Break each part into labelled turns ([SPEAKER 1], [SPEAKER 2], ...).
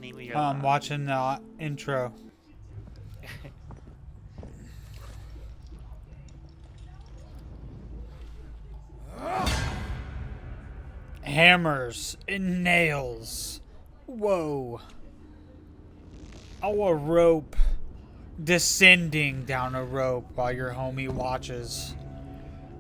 [SPEAKER 1] name of your
[SPEAKER 2] I'm
[SPEAKER 1] life?
[SPEAKER 2] watching the intro. Hammers and nails. Whoa. Oh, a rope. Descending down a rope while your homie watches.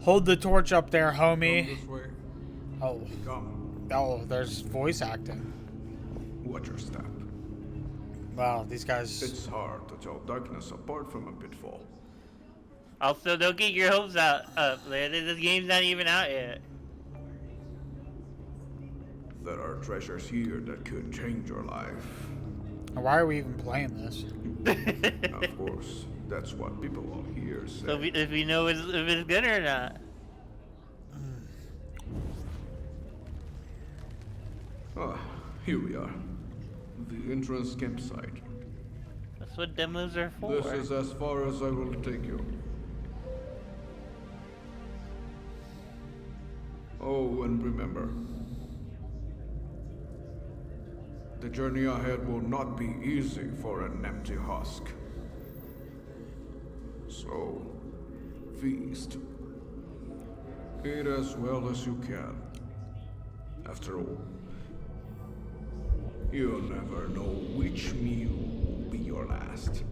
[SPEAKER 2] Hold the torch up there,
[SPEAKER 3] Come
[SPEAKER 2] homie.
[SPEAKER 3] this way.
[SPEAKER 2] Oh,
[SPEAKER 3] Come.
[SPEAKER 2] there's voice acting.
[SPEAKER 3] Watch your step.
[SPEAKER 2] Wow, these guys.
[SPEAKER 3] It's hard to tell darkness apart from a pitfall.
[SPEAKER 1] Also, don't get your hopes up, Landon. This game's not even out yet.
[SPEAKER 3] There are treasures here that could change your life.
[SPEAKER 2] Why are we even playing this?
[SPEAKER 3] Of course, that's what people all here say.
[SPEAKER 1] So if we know if it's good or not.
[SPEAKER 3] Ah, here we are. The entrance campsite.
[SPEAKER 1] That's what demos are for.
[SPEAKER 3] This is as far as I will take you. Oh, and remember, the journey ahead will not be easy for an empty husk. So, feast. Eat as well as you can. After all, you'll never know which meal will be your last.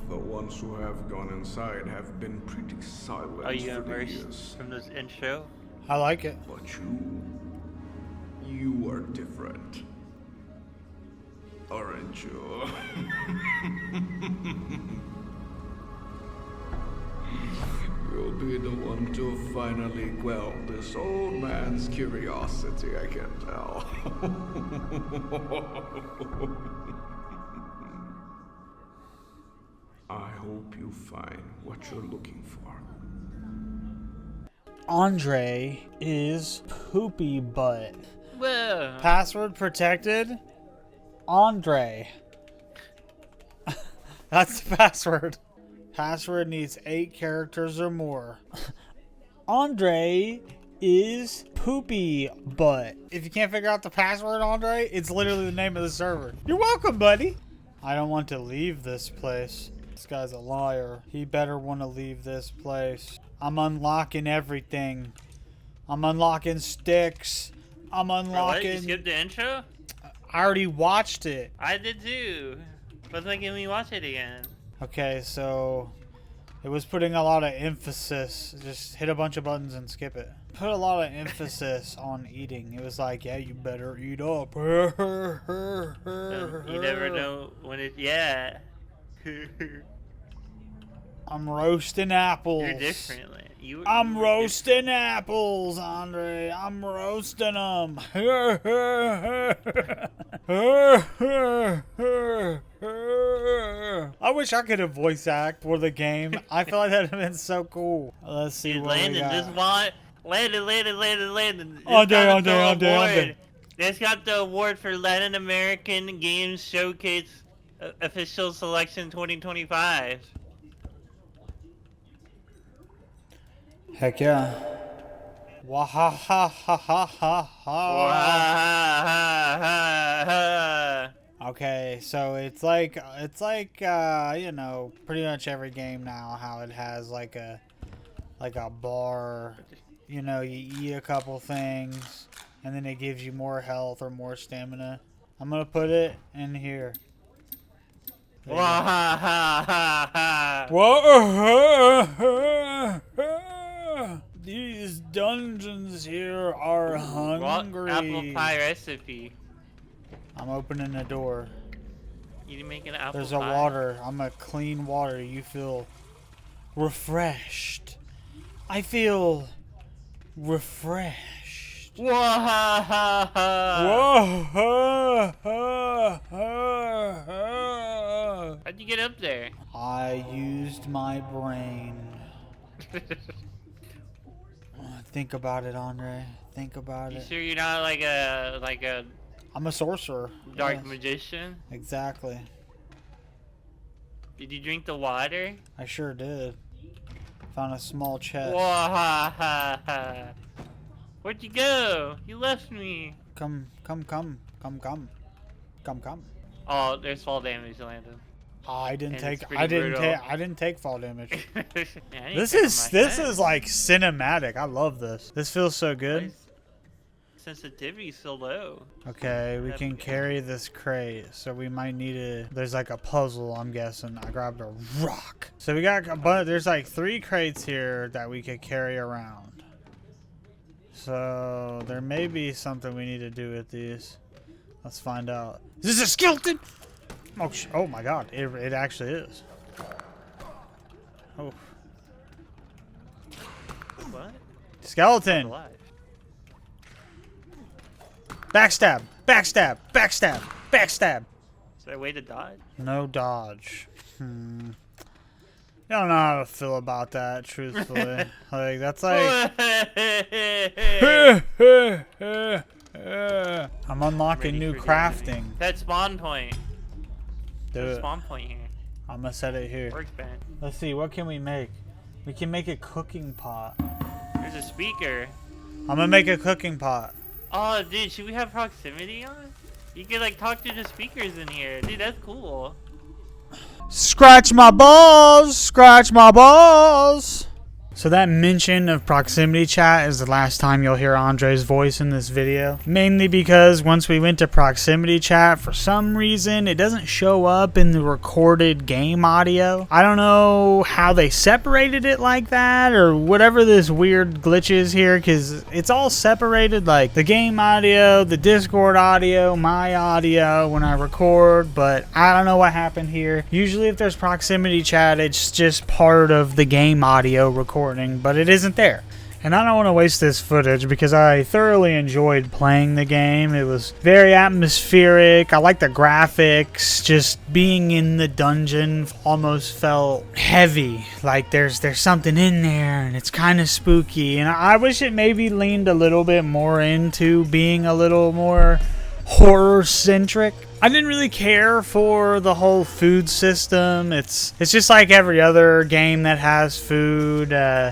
[SPEAKER 3] The ones who have gone inside have been pretty silent
[SPEAKER 1] Are you
[SPEAKER 3] for the
[SPEAKER 1] immersed
[SPEAKER 3] years.
[SPEAKER 1] from this intro?
[SPEAKER 2] I like it.
[SPEAKER 3] But you are different. Aren't you? You'll be the one to finally quell this old man's curiosity, I can tell. I hope you find what you're looking for.
[SPEAKER 2] Andre is poopy butt.
[SPEAKER 1] Whoa.
[SPEAKER 2] Password protected. Andre. That's the password. Password needs 8 characters or more. Andre is poopy butt. If you can't figure out the password, Andre, it's literally the name of the server. You're welcome, buddy. I don't want to leave this place. This guy's a liar. He better want to leave this place. I'm unlocking everything. I'm unlocking sticks. I'm
[SPEAKER 1] What? You
[SPEAKER 2] unlocking...
[SPEAKER 1] skipped the intro?
[SPEAKER 2] I already watched it.
[SPEAKER 1] I did too. What's making me watch it again?
[SPEAKER 2] Okay, so it was putting a lot of emphasis. Just hit a bunch of buttons and skip it. Put a lot of emphasis on eating. It was like, yeah, you better eat up.
[SPEAKER 1] You never know when it. Yeah.
[SPEAKER 2] I'm roasting apples.
[SPEAKER 1] You're different.
[SPEAKER 2] I'm roasting apples, Andre. I'm roasting them. I wish I could have voice act for the game. I feel like that would have been so cool. Let's see
[SPEAKER 1] Dude,
[SPEAKER 2] what we
[SPEAKER 1] Landon,
[SPEAKER 2] got.
[SPEAKER 1] this one. Landon.
[SPEAKER 2] Andre.
[SPEAKER 1] This got the award for Latin American Games Showcase Official Selection 2025.
[SPEAKER 2] Heck yeah. Wahahahaha. Okay, so it's like you know, pretty much every game now how it has like a bar, you know, you eat a couple things and then it gives you more health or more stamina. I'm gonna put it in here. There you go. Whoa! These dungeons here are hungry.
[SPEAKER 1] Apple pie recipe.
[SPEAKER 2] I'm opening the door.
[SPEAKER 1] You didn't make an apple
[SPEAKER 2] There's
[SPEAKER 1] pie?
[SPEAKER 2] a water. I'm a clean water. You feel refreshed. I feel refreshed.
[SPEAKER 1] Whoa! How'd you get up there?
[SPEAKER 2] I used my brain. Think about it, Andre. Think about
[SPEAKER 1] You
[SPEAKER 2] it.
[SPEAKER 1] sure you're not like a
[SPEAKER 2] I'm a sorcerer.
[SPEAKER 1] dark
[SPEAKER 2] Yes,
[SPEAKER 1] magician?
[SPEAKER 2] exactly.
[SPEAKER 1] Did you drink the water?
[SPEAKER 2] I sure did. Found a small chest.
[SPEAKER 1] Whoa! Where'd you go? You left me.
[SPEAKER 2] Come.
[SPEAKER 1] Oh, there's fall damage, Landon.
[SPEAKER 2] I didn't
[SPEAKER 1] And
[SPEAKER 2] take.
[SPEAKER 1] it's pretty brutal.
[SPEAKER 2] I didn't take fall damage.
[SPEAKER 1] Yeah, I didn't
[SPEAKER 2] This
[SPEAKER 1] take
[SPEAKER 2] is
[SPEAKER 1] my head.
[SPEAKER 2] like cinematic. I love this. This feels so good.
[SPEAKER 1] Why is sensitivity so low?
[SPEAKER 2] Okay, we
[SPEAKER 1] That'd
[SPEAKER 2] can
[SPEAKER 1] be-
[SPEAKER 2] carry this crate, so we might need a. There's like a puzzle, I'm guessing. I grabbed a rock. So we got, but there's like 3 crates here that we could carry around. So there may be something we need to do with these. Let's find out. Is this a skeleton? Oh, oh my God! It actually is. Oh,
[SPEAKER 1] What?
[SPEAKER 2] skeleton!
[SPEAKER 1] Alive.
[SPEAKER 2] Backstab! Backstab! Backstab! Backstab!
[SPEAKER 1] Is there a way to dodge?
[SPEAKER 2] No dodge. I don't know how to feel about that, truthfully. Like, that's like... I'm unlocking
[SPEAKER 1] Ready
[SPEAKER 2] new
[SPEAKER 1] for
[SPEAKER 2] crafting.
[SPEAKER 1] That spawn point.
[SPEAKER 2] Do
[SPEAKER 1] There's a
[SPEAKER 2] it.
[SPEAKER 1] spawn point here.
[SPEAKER 2] I'm gonna set it here.
[SPEAKER 1] Workbench.
[SPEAKER 2] Let's see, what can we make? We can make a cooking pot.
[SPEAKER 1] There's a speaker.
[SPEAKER 2] I'm gonna make a cooking pot.
[SPEAKER 1] Oh, dude, should we have proximity on? You can like talk to the speakers in here. Dude, that's cool.
[SPEAKER 2] Scratch my balls! Scratch my balls! So that mention of proximity chat is the last time you'll hear Andre's voice in this video. Mainly because once we went to proximity chat, for some reason, it doesn't show up in the recorded game audio. I don't know how they separated it like that or whatever this weird glitch is here, because it's all separated, like the game audio, the Discord audio, my audio when I record, but I don't know what happened here. Usually if there's proximity chat, it's just part of the game audio recording, but it isn't there. And I don't want to waste this footage because I thoroughly enjoyed playing the game. It was very atmospheric. I like the graphics. Just being in the dungeon almost felt heavy. Like there's something in there and it's kind of spooky. And I wish it maybe leaned a little bit more into being a little more horror-centric. I didn't really care for the whole food system. It's just like every other game that has food.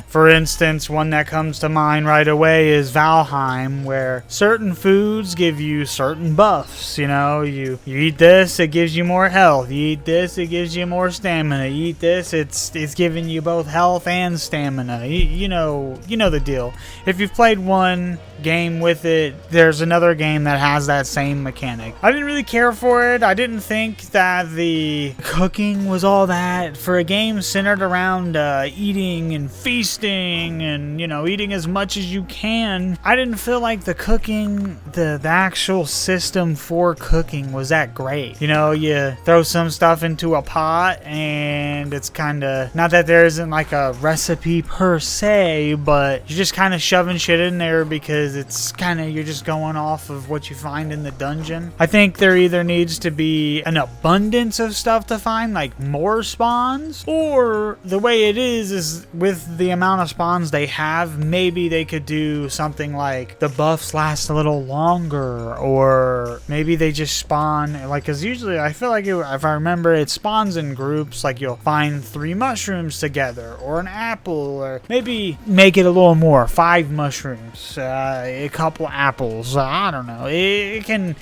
[SPEAKER 2] For instance, one that comes to mind right away is Valheim, where certain foods give you certain buffs. You know, you eat this, it gives you more health. You eat this, it gives you more stamina. You eat this, it's giving you both health and stamina. You know the deal. If you've played one game with it, there's another game that has that same mechanic. I didn't really care for it. I didn't think that the cooking was all that for a game centered around eating and feasting and, you know, eating as much as you can. I didn't feel like the cooking, the actual system for cooking was that great. You know, you throw some stuff into a pot and it's kind of, not that there isn't like a recipe per se, but you're just kind of shoving shit in there because it's kind of, you're just going off of what you find in the dungeon. I think there either needs to be an abundance of stuff to find, like more spawns, or the way it is with the amount of spawns they have, maybe they could do something like the buffs last a little longer, or maybe they just spawn, like, because usually I feel like if I remember, it spawns in groups, like you'll find 3 mushrooms together, or an apple, or maybe make it a little more, 5 mushrooms, a couple apples. I don't know. It can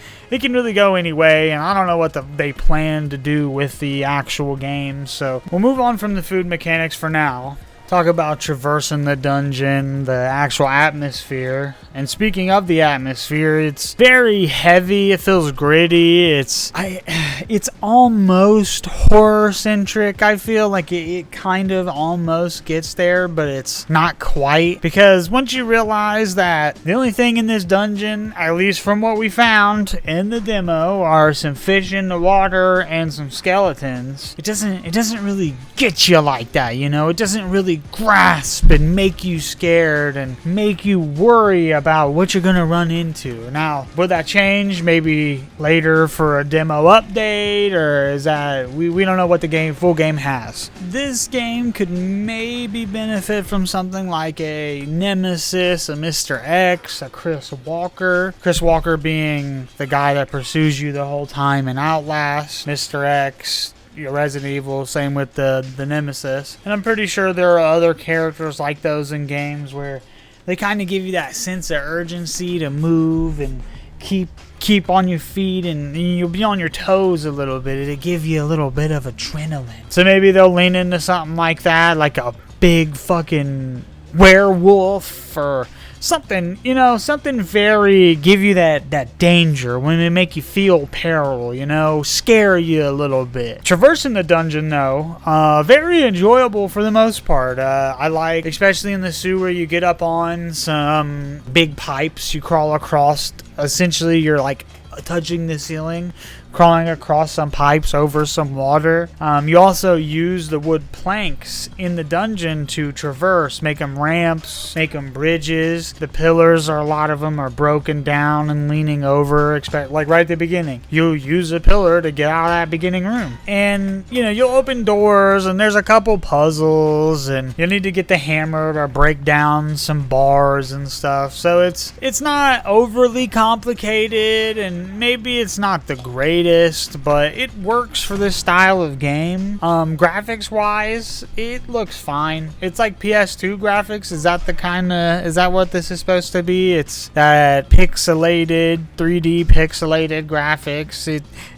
[SPEAKER 2] really go any way, and I don't know what they plan to do with the actual game. So we'll move on from the food mechanics for now. Talk about traversing the dungeon, the actual atmosphere. And speaking of the atmosphere, it's very heavy. It feels gritty. It's almost horror-centric. I feel like it kind of almost gets there, but it's not quite. Because once you realize that the only thing in this dungeon, at least from what we found in the demo, are some fish in the water and some skeletons, it doesn't really get you like that, you know? It doesn't really grasp and make you scared and make you worry about what you're gonna run into. Now, will that change maybe later for a demo update, or is that we don't know what the full game has? This game could maybe benefit from something like a Nemesis, a Mr. X, a Chris Walker. Chris Walker being the guy that pursues you the whole time in Outlast. Mr. X, Resident Evil, same with the Nemesis. And I'm pretty sure there are other characters like those in games where They kind of give you that sense of urgency to move and keep on your feet, and you'll be on your toes a little bit. It'll give you a little bit of adrenaline. So maybe they'll lean into something like that, like a big fucking werewolf or something, you know, something very, give you that danger, when they make you feel peril, you know, scare you a little bit. Traversing the dungeon, though, very enjoyable for the most part. I like, especially in the sewer, you get up on some big pipes, you crawl across, essentially you're like touching the ceiling, crawling across some pipes over some water. You also use the wood planks in the dungeon to traverse, make them ramps, make them bridges. The pillars, a lot of them are broken down and leaning over, like right at the beginning. You'll use a pillar to get out of that beginning room. And, you know, you'll open doors, and there's a couple puzzles, and you'll need to get the hammer to break down some bars and stuff. So it's not overly complicated, and maybe it's not the greatest, but it works for this style of game. Graphics wise, it looks fine. It's like PS2 graphics. Is that what this is supposed to be? It's that pixelated, 3D pixelated graphics.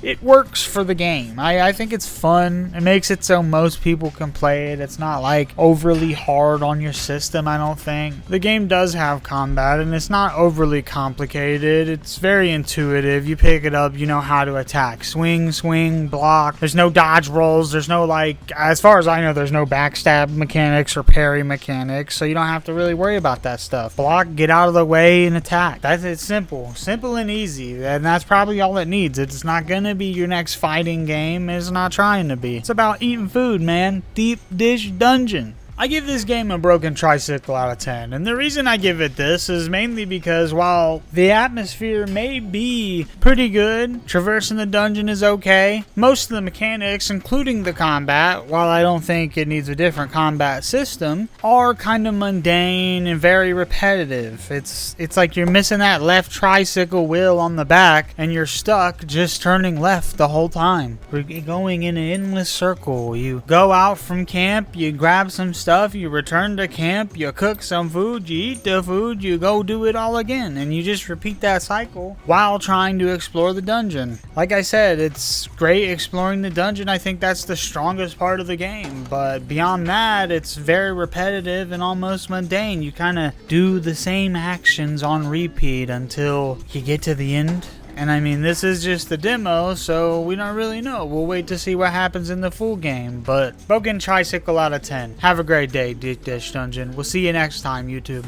[SPEAKER 2] It works for the game. I think it's fun. It makes it so most people can play it. It's not like overly hard on your system, I don't think. The game does have combat, and it's not overly complicated. It's very intuitive. You pick it up, you know how to attack. Swing, block. There's no dodge rolls. There's no, like, as far as I know, there's no backstab mechanics or parry mechanics, so you don't have to really worry about that stuff. Block, get out of the way, and attack. It's simple and easy, and that's probably all it needs. It's not gonna be your next fighting game. It's not trying to be. It's about eating food, man. Deep dish dungeon. I give this game a broken tricycle out of 10, and the reason I give it this is mainly because while the atmosphere may be pretty good, traversing the dungeon is okay, most of the mechanics, including the combat, while I don't think it needs a different combat system, are kind of mundane and very repetitive. It's like you're missing that left tricycle wheel on the back, and you're stuck just turning left the whole time. We're going in an endless circle. You go out from camp, you grab some stuff, you return to camp, you cook some food, you eat the food, you go do it all again, and you just repeat that cycle while trying to explore the dungeon. Like I said, it's great exploring the dungeon. I think that's the strongest part of the game, but beyond that, it's very repetitive and almost mundane. You kind of do the same actions on repeat until you get to the end. And I mean, this is just the demo, so we don't really know. We'll wait to see what happens in the full game. But broken tricycle out of 10. Have a great day, Deep Dish Dungeon. We'll see you next time, YouTube.